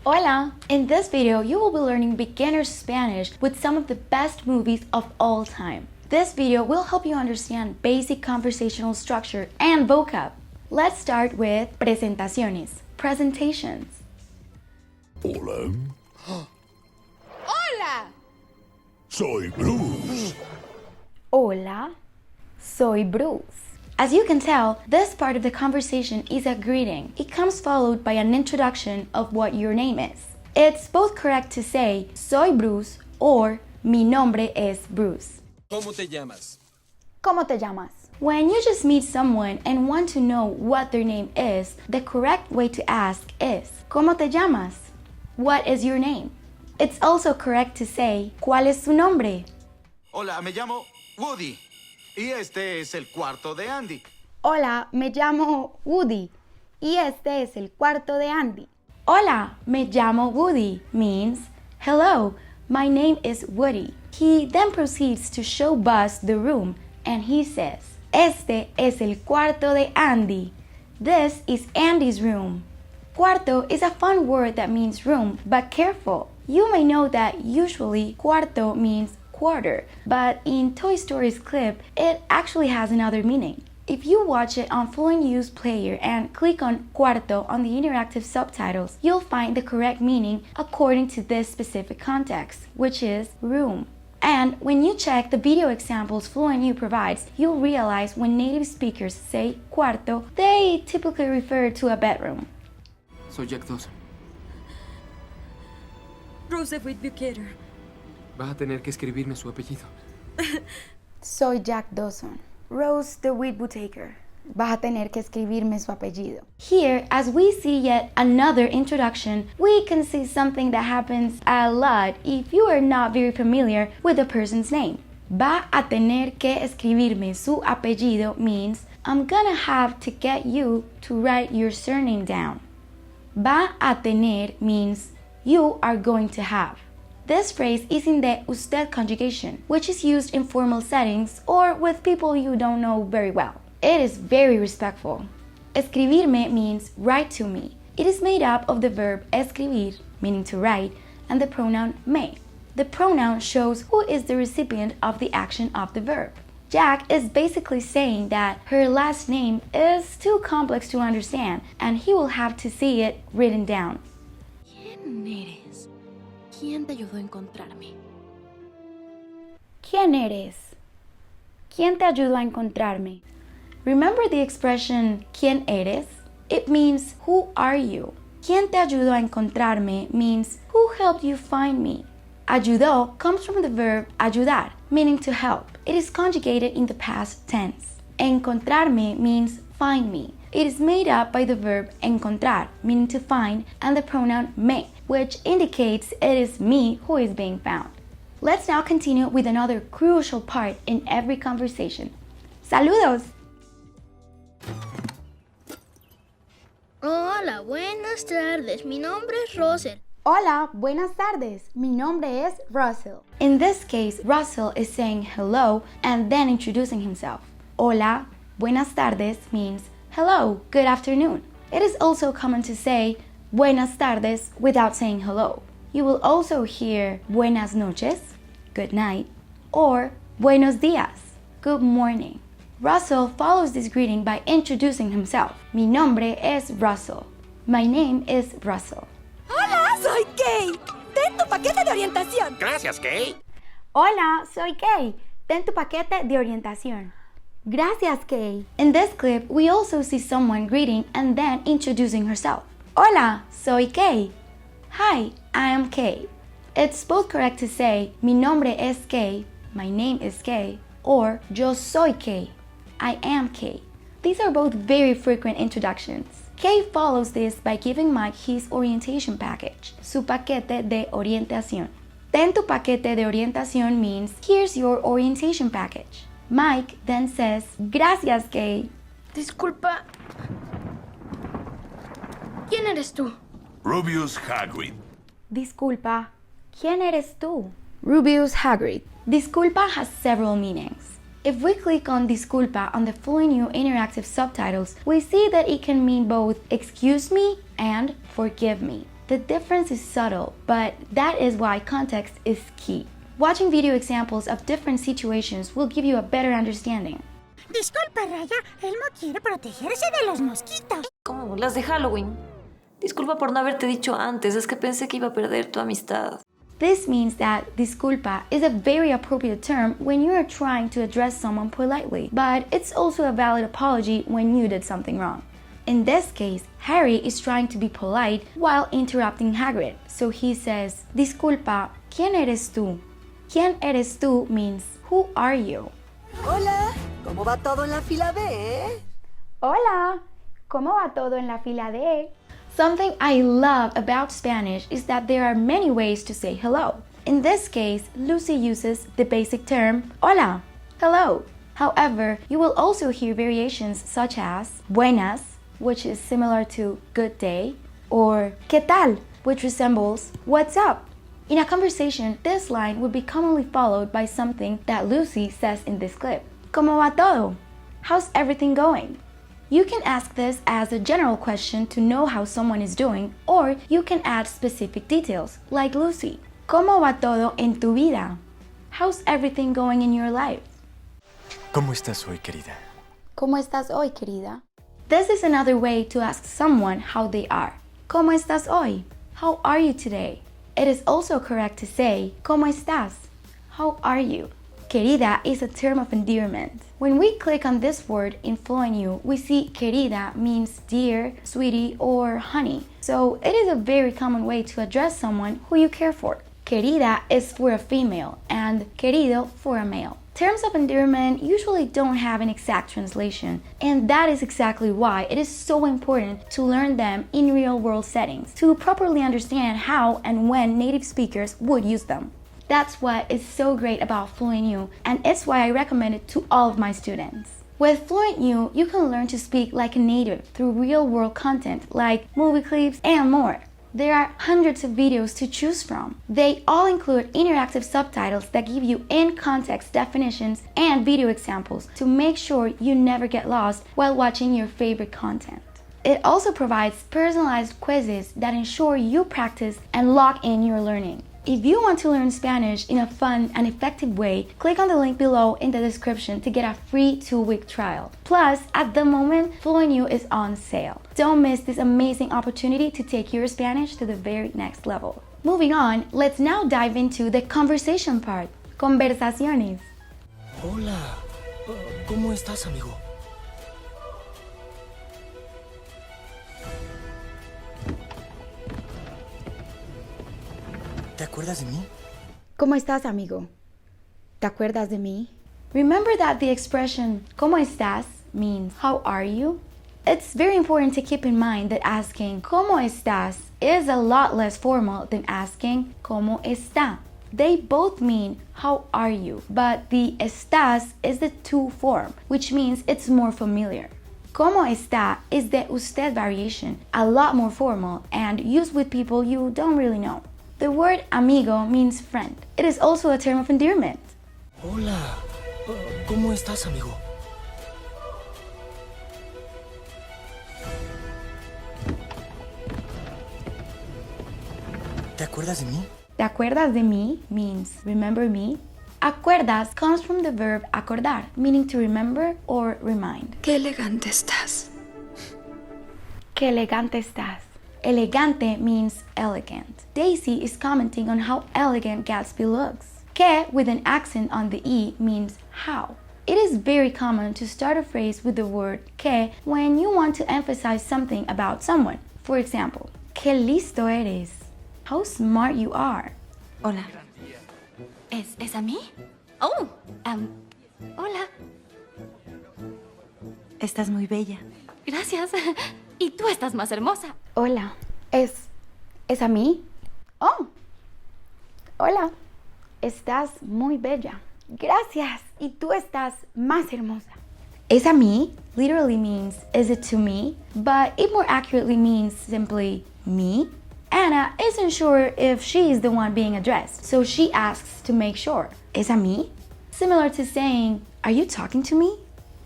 Hola! In this video, you will be learning beginner Spanish with some of the best movies of all time. This video will help you understand basic conversational structure and vocab. Let's start with Presentaciones, presentations. Hola. ¡Hola! Soy Bruce. Hola, soy Bruce. As you can tell, this part of the conversation is a greeting. It comes followed by an introduction of what your name is. It's both correct to say, soy Bruce, or mi nombre es Bruce. ¿Cómo te llamas? ¿Cómo te llamas? When you just meet someone and want to know what their name is, the correct way to ask is, ¿Cómo te llamas? What is your name? It's also correct to say, ¿Cuál es su nombre? Hola, me llamo Woody. Y este es el cuarto de Andy. Hola, me llamo Woody. Y este es el cuarto de Andy. Hola, me llamo Woody means, hello, my name is Woody. He then proceeds to show Buzz the room and he says, este es el cuarto de Andy. This is Andy's room. Cuarto is a fun word that means room, but careful. You may know that usually cuarto means quarter, but in Toy Story's clip, it actually has another meaning. If you watch it on FluentU's player and click on cuarto on the interactive subtitles, you'll find the correct meaning according to this specific context, which is room. And when you check the video examples FluentU provides, you'll realize when native speakers say cuarto, they typically refer to a bedroom. Soy Jack Dawson. Rose Whitbeaker. Vas a tener que escribirme su apellido. Soy Jack Dawson. Rose the Whitbeaker. Vas a tener que escribirme su apellido. Here, as we see yet another introduction, we can see something that happens a lot if you are not very familiar with a person's name. Va a tener que escribirme su apellido means I'm gonna have to get you to write your surname down. Va a tener means you are going to have. This phrase is in the usted conjugation, which is used in formal settings or with people you don't know very well. It is very respectful. Escribirme means write to me. It is made up of the verb escribir, meaning to write, and the pronoun me. The pronoun shows who is the recipient of the action of the verb. Jack is basically saying that her last name is too complex to understand and he will have to see it written down. ¿Quién eres? ¿Quién te ayudó a encontrarme? ¿Quién eres? ¿Quién te ayudó a encontrarme? Remember the expression ¿quién eres? It means who are you? ¿Quién te ayudó a encontrarme means who helped you find me? Ayudó comes from the verb ayudar, meaning to help. It is conjugated in the past tense. Encontrarme means find me. It is made up by the verb encontrar, meaning to find, and the pronoun me, which indicates it is me who is being found. Let's now continue with another crucial part in every conversation. Saludos! Hola, buenas tardes. Mi nombre es Russell. Hola, buenas tardes. Mi nombre es Russell. In this case, Russell is saying hello and then introducing himself. Hola, buenas tardes means hello, good afternoon. It is also common to say buenas tardes without saying hello. You will also hear buenas noches, good night, or buenos días, good morning. Russell follows this greeting by introducing himself. Mi nombre es Russell. My name is Russell. ¡Hola! ¡Soy Kay! ¡Ten tu paquete de orientación! Gracias, Kay. Hola, soy Kay. Ten tu paquete de orientación. Gracias, Kay. In this clip, we also see someone greeting and then introducing herself. Hola, soy Kay. Hi, I am Kay. It's both correct to say, mi nombre es Kay, my name is Kay, or yo soy Kay, I am Kay. These are both very frequent introductions. Kay follows this by giving Mike his orientation package, su paquete de orientación. Ten tu paquete de orientación means, here's your orientation package. Mike then says, gracias, Kay. Disculpa. ¿Quién eres tú? Rubius Hagrid. Disculpa, ¿quién eres tú? Rubius Hagrid. Disculpa has several meanings. If we click on disculpa on the FluentU interactive subtitles, we see that it can mean both excuse me and forgive me. The difference is subtle, but that is why context is key. Watching video examples of different situations will give you a better understanding. Disculpa, Raya, Elmo quiere protegerse de los mosquitos. ¿Cómo? Las de Halloween. Disculpa por no haberte dicho antes, es que pensé que iba a perder tu amistad. This means that disculpa is a very appropriate term when you are trying to address someone politely, but it's also a valid apology when you did something wrong. In this case, Harry is trying to be polite while interrupting Hagrid, so he says, Disculpa, ¿quién eres tú? ¿Quién eres tú means, who are you? Hola, ¿cómo va todo en la fila B? Hola, ¿cómo va todo en la fila D? Something I love about Spanish is that there are many ways to say hello. In this case, Lucy uses the basic term, hola, hello. However, you will also hear variations such as buenas, which is similar to good day, or ¿qué tal?, which resembles what's up. In a conversation, this line would be commonly followed by something that Lucy says in this clip. ¿Cómo va todo? How's everything going? You can ask this as a general question to know how someone is doing, or you can add specific details, like Lucy. ¿Cómo va todo en tu vida? How's everything going in your life? ¿Cómo estás hoy, querida? ¿Cómo estás hoy, querida? This is another way to ask someone how they are. ¿Cómo estás hoy? How are you today? It is also correct to say, ¿Cómo estás? How are you? Querida is a term of endearment. When we click on this word in FluentU, we see querida means dear, sweetie, or honey. So it is a very common way to address someone who you care for. Querida is for a female and querido for a male. Terms of endearment usually don't have an exact translation, and that is exactly why it is so important to learn them in real-world settings to properly understand how and when native speakers would use them. That's what is so great about FluentU, and it's why I recommend it to all of my students. With FluentU, you can learn to speak like a native through real-world content like movie clips and more. There are hundreds of videos to choose from. They all include interactive subtitles that give you in-context definitions and video examples to make sure you never get lost while watching your favorite content. It also provides personalized quizzes that ensure you practice and lock in your learning. If you want to learn Spanish in a fun and effective way, click on the link below in the description to get a free 2-week trial. Plus, at the moment, FluentU is on sale. Don't miss this amazing opportunity to take your Spanish to the very next level. Moving on, let's now dive into the conversation part. Conversaciones. Hola, ¿cómo estás, amigo? ¿Te acuerdas de mí? ¿Cómo estás, amigo? ¿Te acuerdas de mí? Remember that the expression ¿Cómo estás? Means how are you? It's very important to keep in mind that asking ¿Cómo estás? Is a lot less formal than asking ¿Cómo está? They both mean how are you, but the estás is the to form, which means it's more familiar. ¿Cómo está? Is the usted variation, a lot more formal and used with people you don't really know. The word amigo means friend. It is also a term of endearment. Hola, ¿cómo estás, amigo? ¿Te acuerdas de mí? ¿Te acuerdas de mí? Means remember me. Acuerdas comes from the verb acordar, meaning to remember or remind. Qué elegante estás. Qué elegante estás. Elegante means elegant. Daisy is commenting on how elegant Gatsby looks. Que, with an accent on the E, means how. It is very common to start a phrase with the word que when you want to emphasize something about someone. For example, qué listo eres. How smart you are. Hola. ¿Es a mí? Oh, hola. Estás muy bella. Gracias. Y tú estás más hermosa. Hola. ¿Es a mí? Oh. Hola. Estás muy bella. Gracias. Y tú estás más hermosa. ¿Es a mí? Literally means, is it to me? But it more accurately means simply, me? Anna isn't sure if she is the one being addressed, so she asks to make sure. ¿Es a mí? Similar to saying, are you talking to me?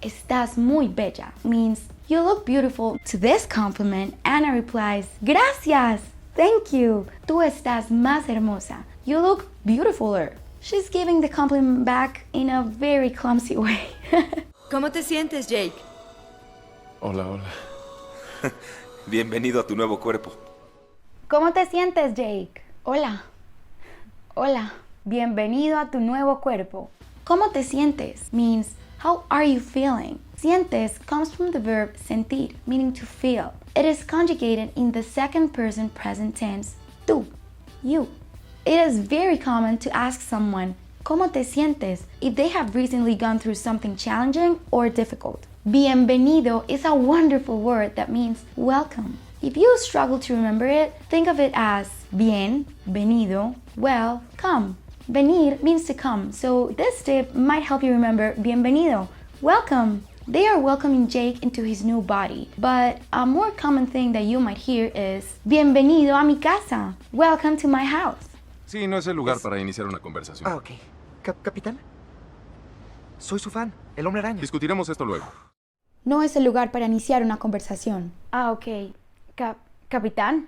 Estás muy bella means, you look beautiful. To this compliment, Anna replies, gracias. Thank you. Tú estás más hermosa. You look beautifuler. She's giving the compliment back in a very clumsy way. ¿Cómo te sientes, Jake? Hola, hola. Bienvenido a tu nuevo cuerpo. ¿Cómo te sientes, Jake? Hola. Hola. Bienvenido a tu nuevo cuerpo. ¿Cómo te sientes? Means, how are you feeling? Sientes comes from the verb sentir, meaning to feel. It is conjugated in the second person present tense, tú, you. It is very common to ask someone, ¿Cómo te sientes? If they have recently gone through something challenging or difficult. Bienvenido is a wonderful word that means welcome. If you struggle to remember it, think of it as bien, venido, well, come. Venir means to come, so this tip might help you remember bienvenido, welcome. They are welcoming Jake into his new body, but a more common thing that you might hear is bienvenido a mi casa, welcome to my house. Sí, no es el lugar para iniciar una conversación. Ah, ok. ¿Capitán? Soy su fan, el hombre araña. Discutiremos esto luego. No es el lugar para iniciar una conversación. Ah, ok. Capitán,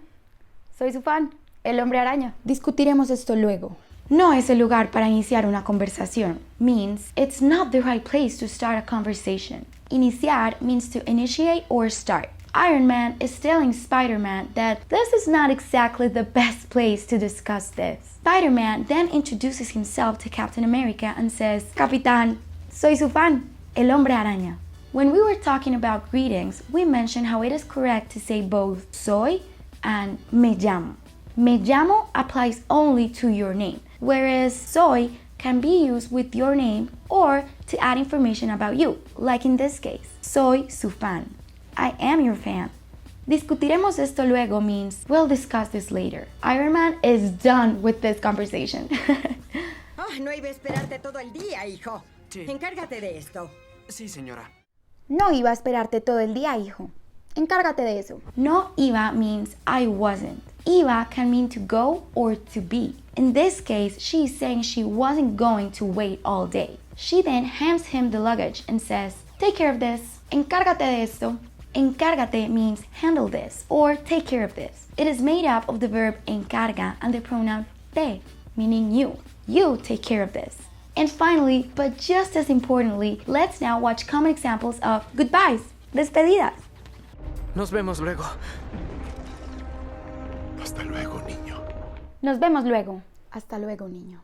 soy su fan, el hombre araña. Discutiremos esto luego. No es el lugar para iniciar una conversación. Means it's not the right place to start a conversation. Iniciar means to initiate or start. Iron Man is telling Spider-Man that this is not exactly the best place to discuss this. Spider-Man then introduces himself to Captain America and says, Capitán, soy su fan, el hombre araña. When we were talking about greetings, we mentioned how it is correct to say both soy and me llamo. Me llamo applies only to your name, whereas soy can be used with your name or to add information about you, like in this case, soy su fan. I am your fan. Discutiremos esto luego means we'll discuss this later. Iron Man is done with this conversation. No iba a esperarte todo el día, hijo. Sí. Encárgate de esto. Sí, señora. No iba a esperarte todo el día, hijo. Encárgate de eso. No iba means I wasn't. Iba can mean to go or to be. In this case, she is saying she wasn't going to wait all day. She then hands him the luggage and says, take care of this. Encárgate de esto. Encárgate means handle this or take care of this. It is made up of the verb encarga and the pronoun te, meaning you. You take care of this. And finally, but just as importantly, let's now watch common examples of goodbyes, despedidas. Nos vemos luego. Hasta luego, niño. Nos vemos luego. Hasta luego, niño.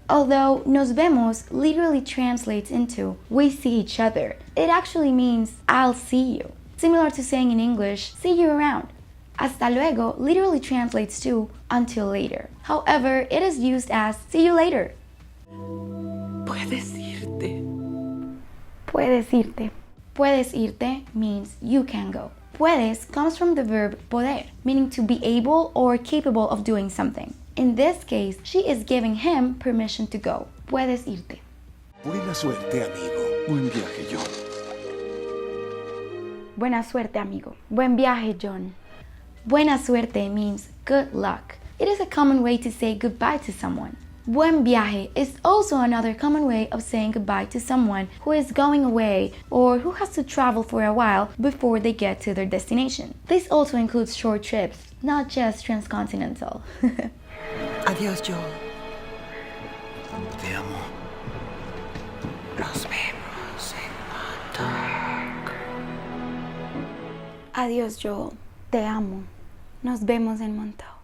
Although nos vemos literally translates into we see each other, it actually means I'll see you. Similar to saying in English, see you around. Hasta luego literally translates to until later. However, it is used as see you later. Puedes irte. Puedes irte. Puedes irte means you can go. Puedes comes from the verb poder, meaning to be able or capable of doing something. In this case, she is giving him permission to go. Puedes irte. Buena suerte, amigo. Buen viaje, John. Buena suerte, amigo. Buen viaje, John. Buena suerte means good luck. It is a common way to say goodbye to someone. Buen viaje is also another common way of saying goodbye to someone who is going away or who has to travel for a while before they get to their destination. This also includes short trips, not just transcontinental. Adiós, Joel. Te amo. Nos vemos en Montauk. Adiós, Joel. Te amo. Nos vemos en Montauk.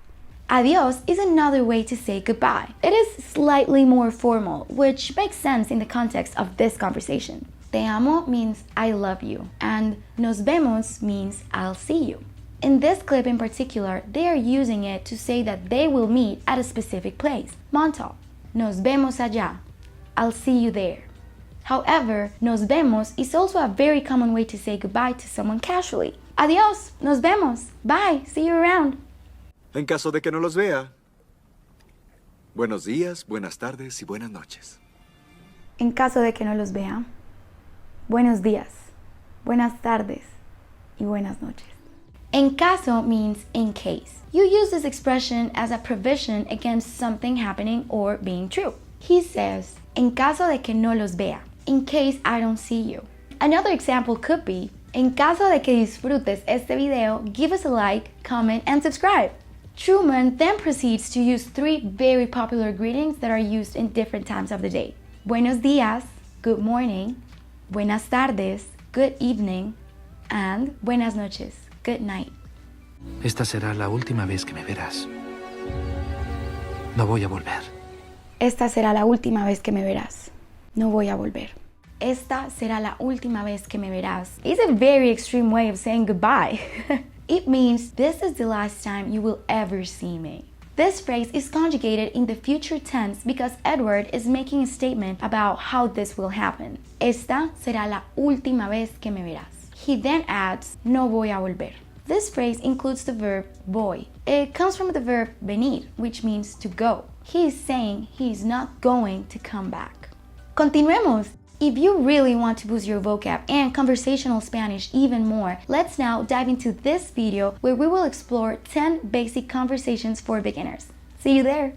Adiós is another way to say goodbye. It is slightly more formal, which makes sense in the context of this conversation. Te amo means I love you, and nos vemos means I'll see you. In this clip in particular, they are using it to say that they will meet at a specific place, Montauk. Nos vemos allá. I'll see you there. However, nos vemos is also a very common way to say goodbye to someone casually. Adiós, nos vemos. Bye, see you around. En caso de que no los vea, buenos días, buenas tardes y buenas noches. En caso de que no los vea, buenos días, buenas tardes y buenas noches. En caso means in case. You use this expression as a provision against something happening or being true. He says, en caso de que no los vea, in case I don't see you. Another example could be, en caso de que disfrutes este video, give us a like, comment, and subscribe. Truman then proceeds to use 3 very popular greetings that are used in different times of the day. Buenos días, good morning, buenas tardes, good evening, and buenas noches, good night. Esta será la última vez que me verás. No voy a volver. Esta será la última vez que me verás. No voy a volver. Esta será la última vez que me verás. It's a very extreme way of saying goodbye. It means this is the last time you will ever see me. This phrase is conjugated in the future tense because Edward is making a statement about how this will happen. Esta será la última vez que me verás. He then adds, no voy a volver. This phrase includes the verb voy. It comes from the verb venir, which means to go. He is saying he is not going to come back. Continuemos! If you really want to boost your vocab and conversational Spanish even more, let's now dive into this video where we will explore 10 basic conversations for beginners. See you there!